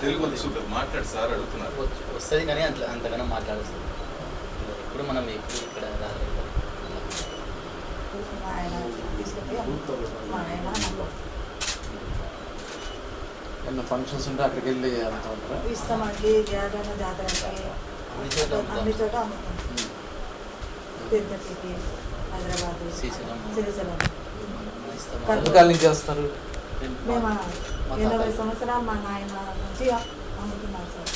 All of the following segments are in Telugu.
తెలుగు మాట్లాడు సార్ అడుగుతున్నారు. వస్తుంది కానీ అంతగానో మాట్లాడుతుంది. ఇప్పుడు మనం ఇక్కడ రాలేదు. ఏమన్నా ఫంక్షన్స్ ఉంటే అక్కడికి వెళ్ళి ఇస్తామండి. జాతరకి అన్ని చోట తిరుపతికి, హైదరాబాద్, శ్రీశైలం. ఎంతకాలం నుంచి చేస్తారు? మేము 80 సంవత్సరాలు మా నాయన నుంచి అమ్ముతున్నారు సార్.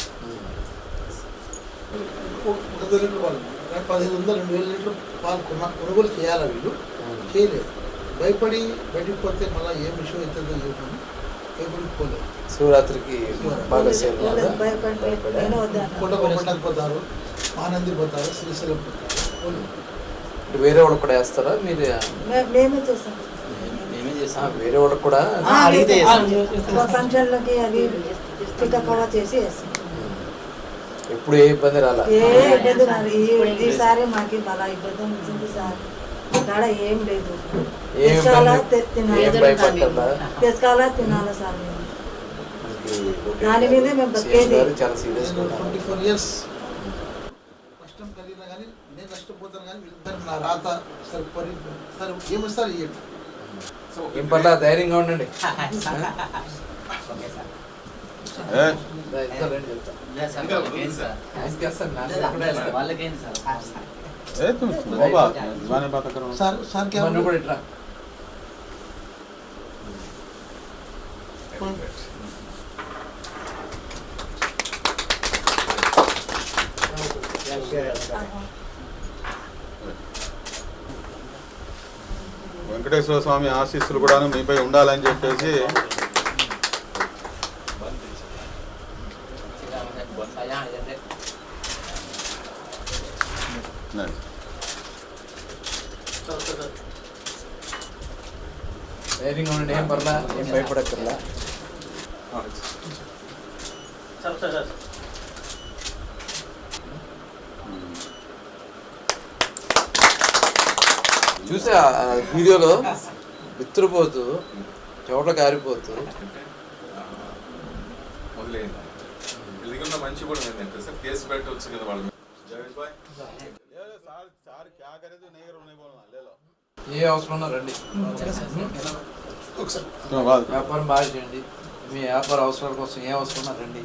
1500 2000 లీటర్ పాలు కొనుగోలు చేయాలి. వీళ్ళు చేయలేదు, భయపడి బయటికి పోతే మళ్ళీ ఏం విషయం అవుతుందో చెప్పని భయపడికి పోలేదు. శివరాత్రికి బాగా కొండకు పోతారు, ఆనంది పోతారు, శ్రీశైలం పోతారు. వేరే వాళ్ళకి కూడా వేస్తారా? మీరు మేమే చేస్తాం. వేరే వాళ్ళకి కూడా ఫంక్షన్లకి అవి చిక్కగా చేసి వేస్తాం. ఎప్పుడు ఏ ఇబ్బంది రాలా? ఏ ఇబ్బంది రాదు. ఈసారి మాకు బాగా ఇబ్బంది వచ్చింది సార్. అక్కడ ఏం లేదు. తెచ్చుకోవాలా తినాలా సార్. మేము దాని మీదే మేము బతికేది. చాలా సీరియస్ 24 years కష్టం కలిగినా కానీ నేను నష్టపోతాను. కానీ వీళ్ళిద్దరు నా రాత సార్ సార్ ఏమిస్తారు ఇవ్వండి. ఏం పర్లా, ధైర్యంగా ఉండండి. కూడా ఇట్లా వెంకటేశ్వర స్వామి ఆశీస్సులు కూడా మీపై ఉండాలని చెప్పేసి ధైర్యంగా ఉండండి. ఏం పర్లా, ఏం భయపడక్కర్లా. చూసా వీడియోలో విత్తురుపోతూ చోట్ల కారిపోతూ మొదలైంది. వీళ్ళ మంచి కూడా ఏంటంటే సార్ కేసు పెట్టవచ్చు కదా వాళ్ళు. ఏ అవసరం ఉన్నా రండి. వ్యాపారం బాగా చేయండి. మీ వ్యాపార అవసరాల కోసం ఏ అవసరం ఉన్నా రండి.